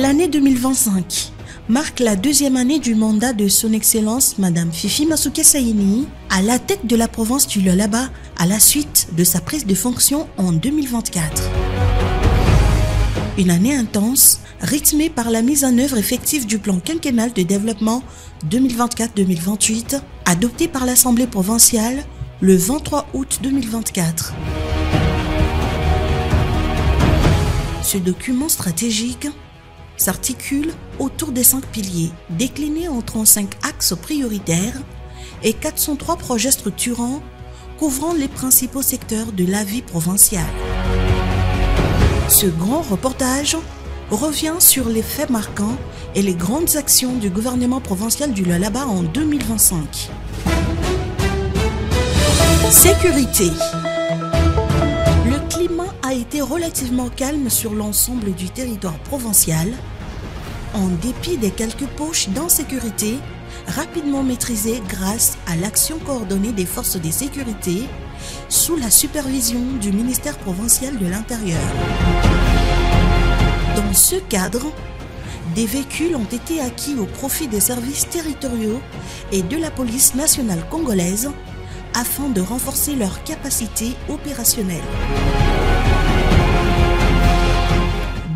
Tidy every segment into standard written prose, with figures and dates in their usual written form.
L'année 2025 marque la deuxième année du mandat de son Excellence Madame Fifi Masuke Saini à la tête de la province du Lualaba à la suite de sa prise de fonction en 2024. Une année intense, rythmée par la mise en œuvre effective du plan quinquennal de développement 2024-2028, adopté par l'Assemblée provinciale le 23 août 2024. Ce document stratégique s'articule autour des 5 piliers, déclinés en 35 axes prioritaires et 403 projets structurants couvrant les principaux secteurs de la vie provinciale. Ce grand reportage revient sur les faits marquants et les grandes actions du gouvernement provincial du Lualaba en 2025. Sécurité. Le climat a été relativement calme sur l'ensemble du territoire provincial, en dépit des quelques poches d'insécurité rapidement maîtrisées grâce à l'action coordonnée des forces de sécurité sous la supervision du ministère provincial de l'Intérieur. Dans ce cadre, des véhicules ont été acquis au profit des services territoriaux et de la police nationale congolaise afin de renforcer leur capacité opérationnelle.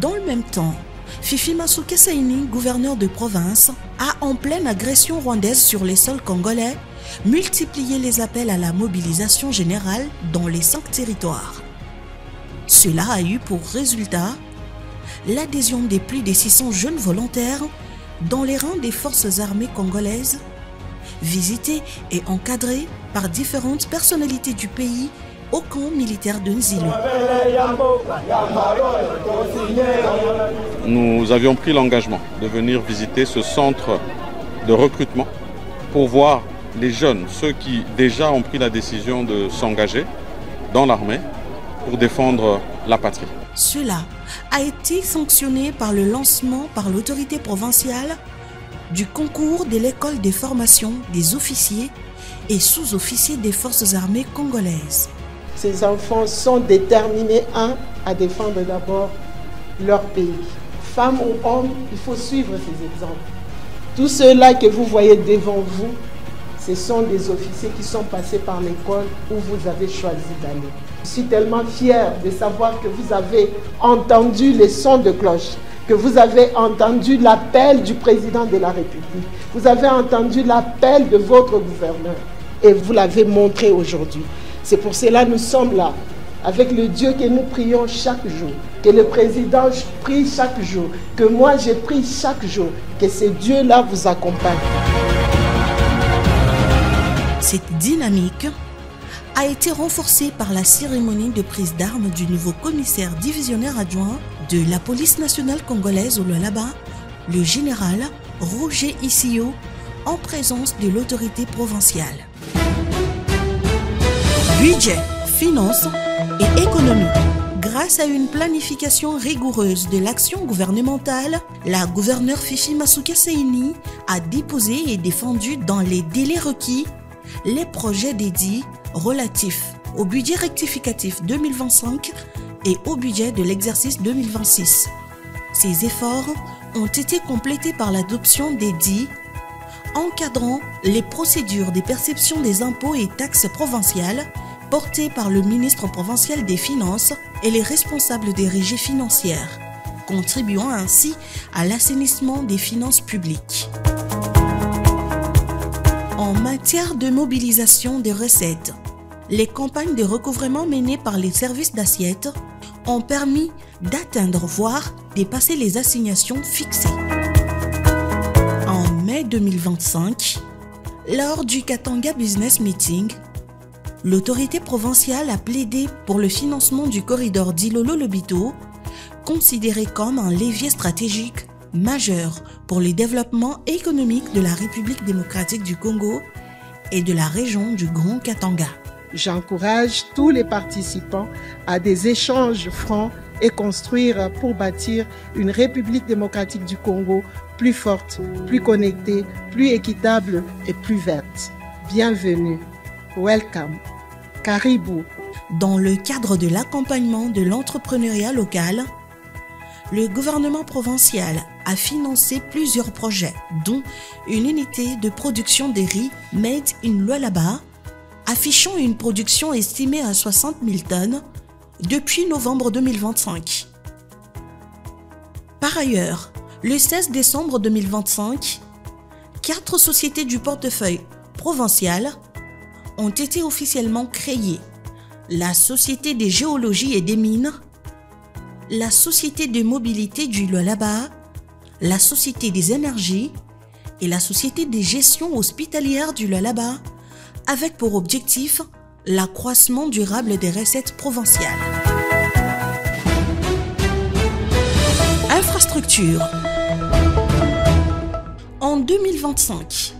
Dans le même temps, Fifi Masuke Saini, gouverneur de province, a en pleine agression rwandaise sur les sols congolais multiplié les appels à la mobilisation générale dans les 5 territoires. Cela a eu pour résultat l'adhésion des plus de 600 jeunes volontaires dans les rangs des forces armées congolaises, visités et encadrés par différentes personnalités du pays au camp militaire de Nzilo. Nous avions pris l'engagement de venir visiter ce centre de recrutement pour voir les jeunes, ceux qui déjà ont pris la décision de s'engager dans l'armée pour défendre la patrie. Cela a été sanctionné par le lancement par l'autorité provinciale du concours de l'école de formation des officiers et sous-officiers des forces armées congolaises. Ces enfants sont déterminés, à défendre d'abord leur pays. Femmes ou hommes, il faut suivre ces exemples. Tous ceux-là que vous voyez devant vous, ce sont des officiers qui sont passés par l'école où vous avez choisi d'aller. Je suis tellement fière de savoir que vous avez entendu les sons de cloche, que vous avez entendu l'appel du président de la République, vous avez entendu l'appel de votre gouverneur et vous l'avez montré aujourd'hui. C'est pour cela que nous sommes là, avec le Dieu que nous prions chaque jour, que le président prie chaque jour, que moi je prie chaque jour, que ce Dieu-là vous accompagne. Cette dynamique a été renforcée par la cérémonie de prise d'armes du nouveau commissaire divisionnaire adjoint de la police nationale congolaise au Lualaba, le général Roger Issio, en présence de l'autorité provinciale. Budget, finances et économie. Grâce à une planification rigoureuse de l'action gouvernementale, la gouverneure Fifi Masuke Saini a déposé et défendu dans les délais requis les projets dédiés relatifs au budget rectificatif 2025 et au budget de l'exercice 2026. Ces efforts ont été complétés par l'adoption des dits encadrant les procédures de perception des impôts et taxes provinciales portées par le ministre provincial des Finances et les responsables des régies financières, contribuant ainsi à l'assainissement des finances publiques. En matière de mobilisation des recettes, les campagnes de recouvrement menées par les services d'assiette ont permis d'atteindre, voire dépasser les assignations fixées. En mai 2025, lors du Katanga Business Meeting, l'autorité provinciale a plaidé pour le financement du corridor d'Ilolo-Lobito, considéré comme un levier stratégique majeur pour le développement économique de la République démocratique du Congo et de la région du Grand Katanga. J'encourage tous les participants à des échanges francs et construire pour bâtir une République démocratique du Congo plus forte, plus connectée, plus équitable et plus verte. Bienvenue. Welcome. Caribou. Dans le cadre de l'accompagnement de l'entrepreneuriat local, le gouvernement provincial a financé plusieurs projets, dont une unité de production de riz Made in Lualaba, affichant une production estimée à 60 000 tonnes depuis novembre 2025. Par ailleurs, le 16 décembre 2025, 4 sociétés du portefeuille provincial ont été officiellement créées. La Société des géologies et des mines, la Société de mobilité du Lualaba, la Société des énergies et la Société des gestions hospitalières du Lualaba, avec pour objectif l'accroissement durable des recettes provinciales. Infrastructure. En 2025,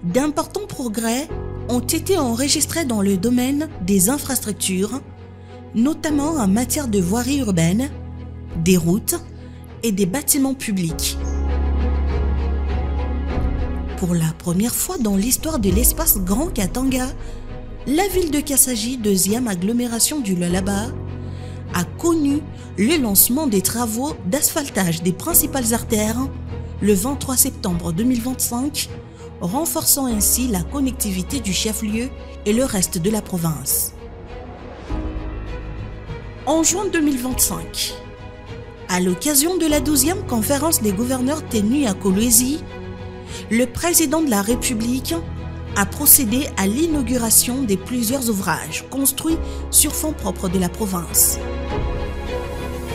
d'importants progrès ont été enregistrés dans le domaine des infrastructures, notamment en matière de voirie urbaine, des routes et des bâtiments publics. Pour la première fois dans l'histoire de l'espace Grand Katanga, la ville de Kassaji, deuxième agglomération du Lualaba, a connu le lancement des travaux d'asphaltage des principales artères le 23 septembre 2025, renforçant ainsi la connectivité du chef-lieu et le reste de la province. En juin 2025, à l'occasion de la 12e conférence des gouverneurs tenue à Kolwezi, le président de la République a procédé à l'inauguration de plusieurs ouvrages construits sur fonds propres de la province.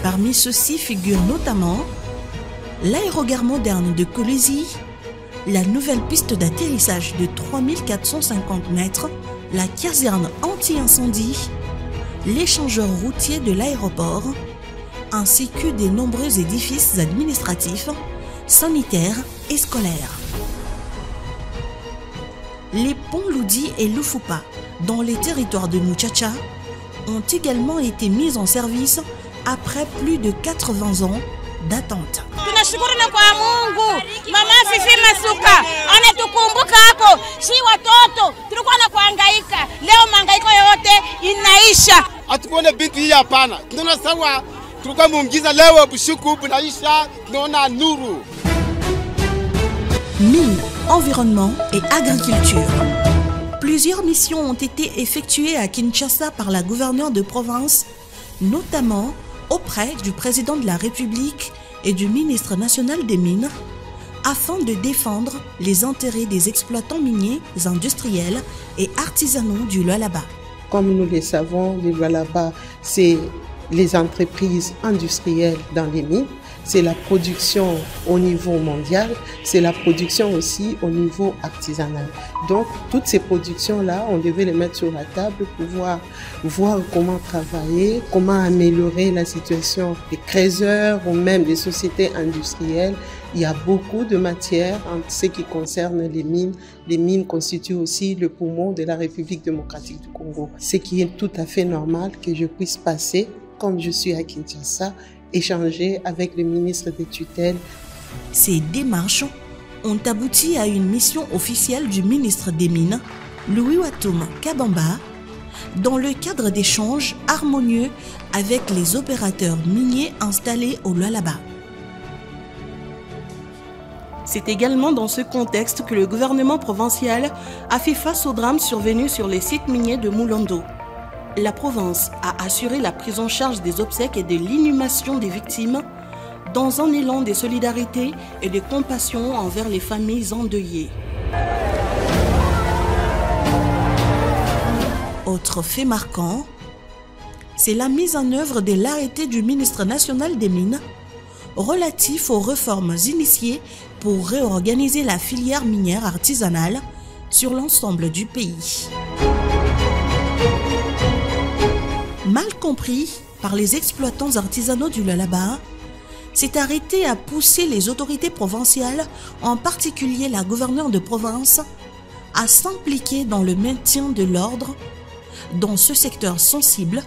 Parmi ceux-ci figurent notamment l'aérogare moderne de Kolwezi, la nouvelle piste d'atterrissage de 3450 mètres, la caserne anti-incendie, l'échangeur routier de l'aéroport, ainsi que de nombreux édifices administratifs, sanitaires et scolaires. Les ponts Loudi et Lufupa, dans les territoires de Muchacha, ont également été mis en service après plus de 80 ans d'attente. Tunashukuru na kwa Mungu. Mama Fifi Masuka anatukumbuka hapo. Si watoto tulikuwa na kuhangaika. Leo mahangaiko yote inaisha. Hatukuone bintu hii hapana. Tunaona sawa tulikuwa muujiza, leo bushuku bunaisha, tunaona nuru. Mines, environnement et agriculture. Plusieurs missions ont été effectuées à Kinshasa par la gouverneure de province, notamment auprès du président de la République et du ministre national des Mines, afin de défendre les intérêts des exploitants miniers, industriels et artisanaux du Lualaba. Comme nous le savons, le Lualaba, c'est les entreprises industrielles dans les mines, c'est la production au niveau mondial, c'est la production aussi au niveau artisanal. Donc, toutes ces productions-là, on devait les mettre sur la table pour voir comment travailler, comment améliorer la situation des creuseurs ou même des sociétés industrielles. Il y a beaucoup de matières en ce qui concerne les mines. Les mines constituent aussi le poumon de la République démocratique du Congo. Ce qui est tout à fait normal que je puisse passer, comme je suis à Kinshasa, échanger avec le ministre des tutelles. Ces démarches ont abouti à une mission officielle du ministre des Mines, Louis Watoum Kabamba, dans le cadre d'échanges harmonieux avec les opérateurs miniers installés au Lualaba. C'est également dans ce contexte que le gouvernement provincial a fait face au drame survenu sur les sites miniers de Moulondo. La province a assuré la prise en charge des obsèques et de l'inhumation des victimes dans un élan de solidarité et de compassion envers les familles endeuillées. Autre fait marquant, c'est la mise en œuvre de l'arrêté du ministre national des Mines relatif aux réformes initiées pour réorganiser la filière minière artisanale sur l'ensemble du pays. Mal compris par les exploitants artisanaux du Lualaba, cet arrêté a poussé les autorités provinciales, en particulier la gouverneure de province, à s'impliquer dans le maintien de l'ordre dans ce secteur sensible,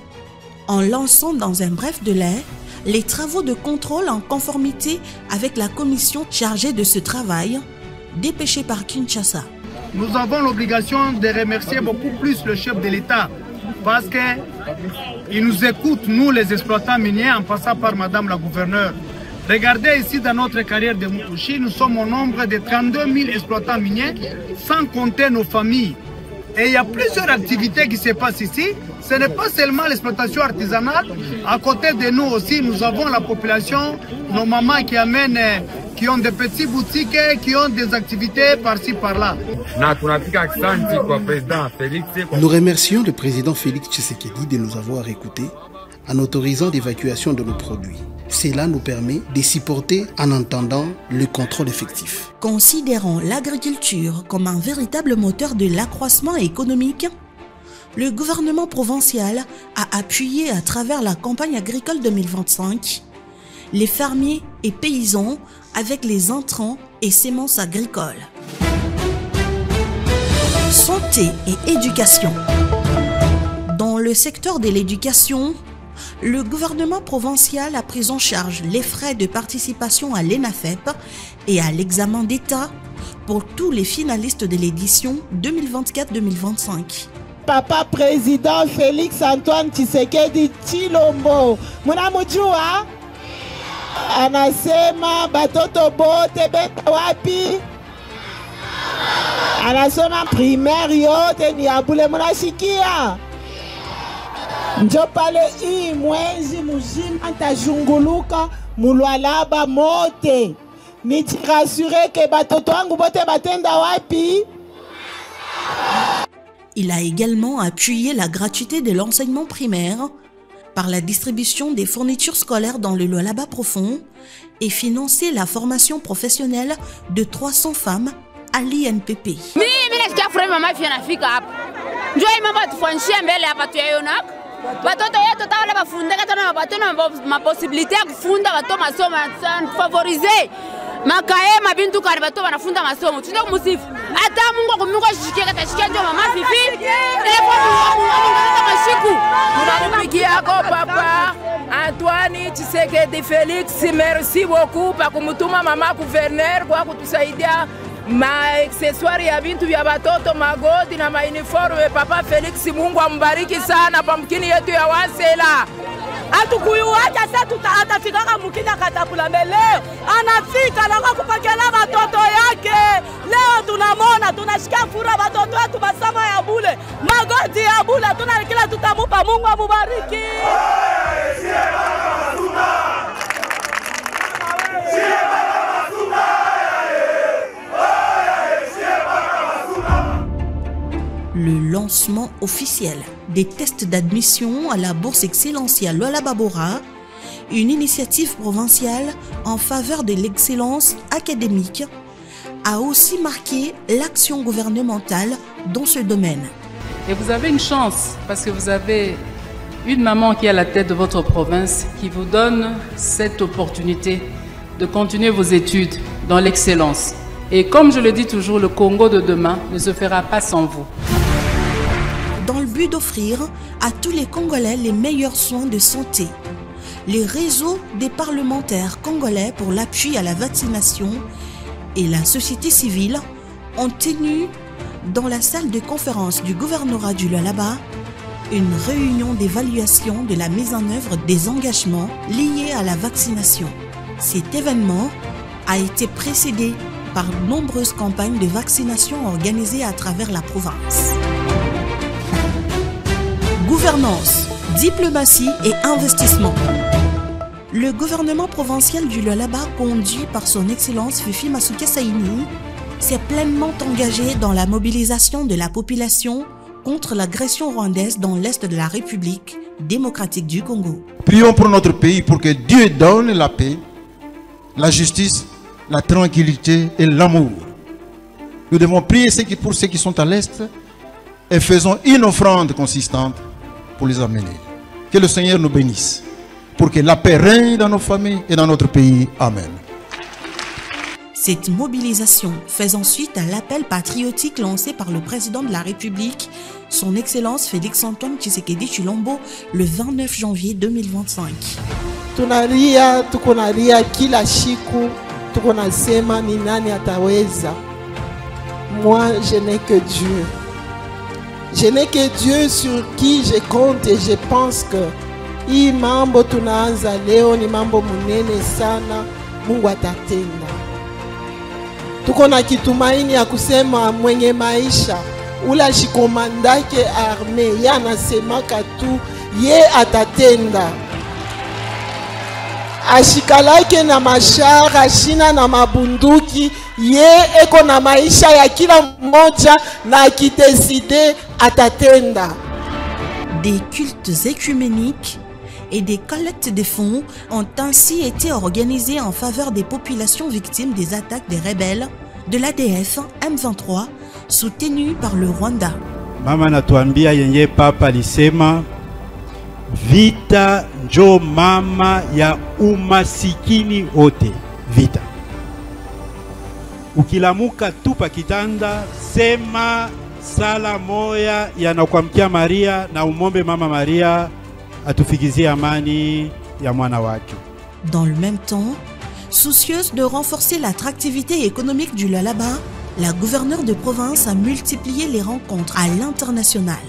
en lançant dans un bref délai les travaux de contrôle en conformité avec la commission chargée de ce travail, dépêchée par Kinshasa. Nous avons l'obligation de remercier beaucoup plus le chef de l'État, parce qu'il nous écoute, nous les exploitants miniers, en passant par Madame la gouverneure. Regardez ici dans notre carrière de Mutushi, nous sommes au nombre de 32 000 exploitants miniers, sans compter nos familles. Et il y a plusieurs activités qui se passent ici. Ce n'est pas seulement l'exploitation artisanale. À côté de nous aussi, nous avons la population, nos mamans qui ont des petites boutiques, qui ont des activités par-ci, par-là. Nous remercions le président Félix Tshisekedi de nous avoir écoutés en autorisant l'évacuation de nos produits. Cela nous permet de supporter en entendant le contrôle effectif. Considérant l'agriculture comme un véritable moteur de l'accroissement économique, le gouvernement provincial a appuyé à travers la campagne agricole 2025 les fermiers et paysans avec les intrants et semences agricoles. Santé et éducation. Dans le secteur de l'éducation, le gouvernement provincial a pris en charge les frais de participation à l'ENAFEP et à l'examen d'État pour tous les finalistes de l'édition 2024-2025. Papa président Félix Antoine Tshisekedi Tshilombo, munamujua anasema batoto bote beta wapi, anasoma primaire yote ni abule, munashikia njo pale hii mwezi mzima ntajunguluka mulwalaba mote nijirasure ke batoto wangu bote batenda wapi. Il a également appuyé la gratuité de l'enseignement primaire par la distribution des fournitures scolaires dans le Lualaba profond et financé la formation professionnelle de 300 femmes à l'INPP. Batoto yetu tawala bafundeka tana batona maposibilité ya kufunda bato masomo favoriser makae mabintu kare bato banafunda masomo tuje kumusifu ata Mungu kumungu ashikia katashikia ndio mama fifi mashiku tunakupigia yako papa Antoine Tshisekedi Félix, merci beaucoup kwa kumutuma mama gouverneur kwa kutusaidia maaccessoires ya bintu vya batoto magodi na mauniforme. Papa Felix, Mungu ambariki sana pa mkini yetu ya Wasela. Atukuyuacha sasa atafika mkina katapula leo anafika na kupakela watoto yake. Leo tunamona tunashika fura watoto wetu basama ya bule magodi ya bule tunakila tutamupa. Mungu amubariki. Le lancement officiel des tests d'admission à la Bourse Excellencia Lualaba Bora, une initiative provinciale en faveur de l'excellence académique, a aussi marqué l'action gouvernementale dans ce domaine. Et vous avez une chance parce que vous avez une maman qui est à la tête de votre province qui vous donne cette opportunité de continuer vos études dans l'excellence. Et comme je le dis toujours, le Congo de demain ne se fera pas sans vous. Dans le but d'offrir à tous les Congolais les meilleurs soins de santé, les réseaux des parlementaires congolais pour l'appui à la vaccination et la société civile ont tenu dans la salle de conférence du gouvernorat du Lualaba une réunion d'évaluation de la mise en œuvre des engagements liés à la vaccination. Cet événement a été précédé par de nombreuses campagnes de vaccination organisées à travers la province. Gouvernance, diplomatie et investissement. Le gouvernement provincial du Lualaba, conduit par son Excellence Fifi Masuka Saini, s'est pleinement engagé dans la mobilisation de la population contre l'agression rwandaise dans l'est de la République démocratique du Congo. Prions pour notre pays pour que Dieu donne la paix, la justice, la tranquillité et l'amour. Nous devons prier pour ceux qui sont à l'est et faisons une offrande consistante pour les amener. Que le Seigneur nous bénisse pour que la paix règne dans nos familles et dans notre pays. Amen. Cette mobilisation fait ensuite à l'appel patriotique lancé par le président de la République, son Excellence Félix Antoine Tshisekedi Tshilombo, le 29 janvier 2025. Tunalia, tukonalia kila siku, tukonasema ni nani ataweza. Moi, je n'ai que Dieu. Je n'ai que Dieu sur qui je compte et je pense que hii mambo tunaanza leo ni mambo munene sana, Mungu atatenda. Tuko na kitumaini ya kusema mwenye maisha ula shikomandake arme ye anasemaka tu ye atatenda. Ashikalake na mashara shina na mabunduki ye eko na maisha ya kila mmoja na akideside atatenda. Des cultes écuméniques et des collectes de fonds ont ainsi été organisés en faveur des populations victimes des attaques des rebelles de l'ADF M23 soutenus par le Rwanda. Mama natuambia yenye papa alisema vita njo mama ya umasikini wote. Vita. Ukilamuka tupa kitanda sema sala moya yanakuamkia Maria na umombe Mama Maria atufikizie amani ya mwana wake. Dans le même temps, soucieuse de renforcer l'attractivité économique du Lualaba, la gouverneure de province a multiplié les rencontres à l'international.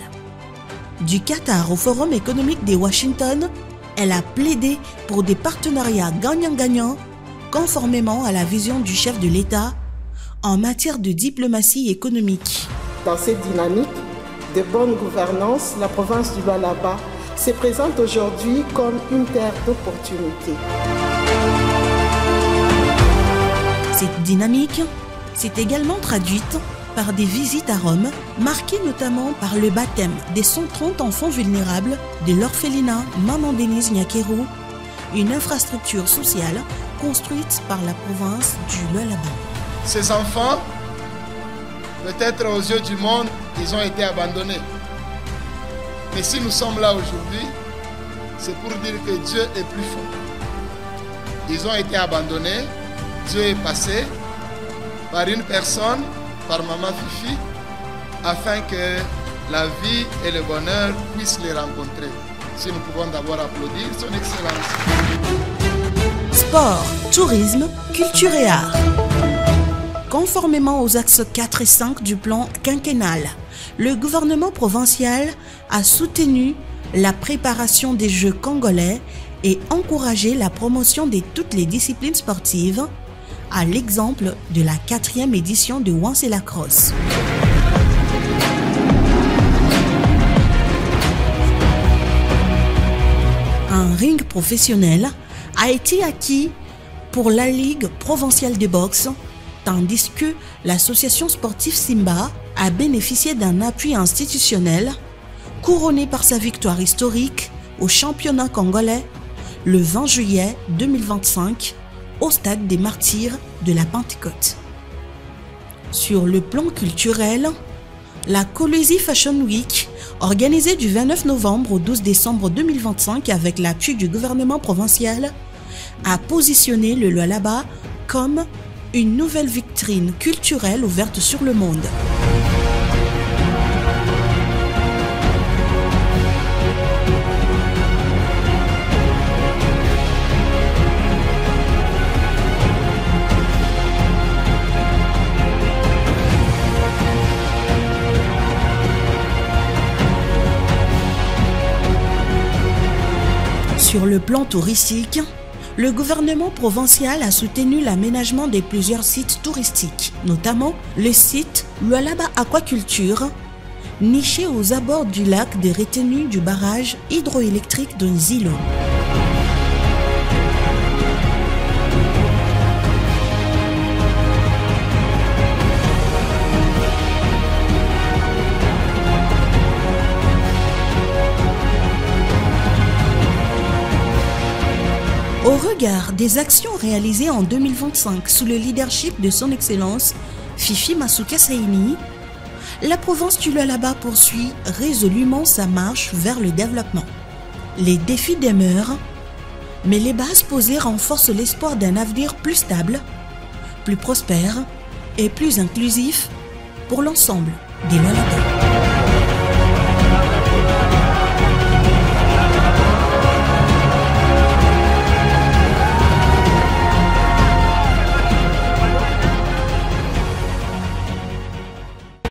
Du Qatar au Forum économique de Washington, elle a plaidé pour des partenariats gagnant-gagnant conformément à la vision du chef de l'État en matière de diplomatie économique. Dans cette dynamique de bonne gouvernance, la province du Lualaba se présente aujourd'hui comme une terre d'opportunités. Cette dynamique s'est également traduite par des visites à Rome, marquées notamment par le baptême des 130 enfants vulnérables de l'orphelinat Maman Denise Nyakeru, une infrastructure sociale construite par la province du Lualaba. Ces enfants, peut-être aux yeux du monde, ils ont été abandonnés. Mais si nous sommes là aujourd'hui, c'est pour dire que Dieu est plus fort. Ils ont été abandonnés, Dieu est passé par une personne, par Maman Fifi, afin que la vie et le bonheur puissent les rencontrer. Si nous pouvons d'abord applaudir son Excellence. Sport, tourisme, culture et art. Conformément aux axes 4 et 5 du plan quinquennal, le gouvernement provincial a soutenu la préparation des Jeux congolais et encouragé la promotion de toutes les disciplines sportives, à l'exemple de la 4e édition de Wansela Cross. Un ring professionnel a été acquis pour la Ligue provinciale de boxe, tandis que l'association sportive Simba a bénéficié d'un appui institutionnel couronné par sa victoire historique au championnat congolais le 20 juillet 2025 au stade des Martyrs de la Pentecôte. Sur le plan culturel, la Kolwezi Fashion Week, organisée du 29 novembre au 12 décembre 2025 avec l'appui du gouvernement provincial, a positionné le Lualaba comme une nouvelle vitrine culturelle ouverte sur le monde. Sur le plan touristique, le gouvernement provincial a soutenu l'aménagement de plusieurs sites touristiques, notamment le site Lualaba Aquaculture, niché aux abords du lac de retenue du barrage hydroélectrique de Nzilo. Au regard des actions réalisées en 2025 sous le leadership de son Excellence Fifi Masuka Saini, la province du Lualaba poursuit résolument sa marche vers le développement. Les défis demeurent, mais les bases posées renforcent l'espoir d'un avenir plus stable, plus prospère et plus inclusif pour l'ensemble des Lualabais.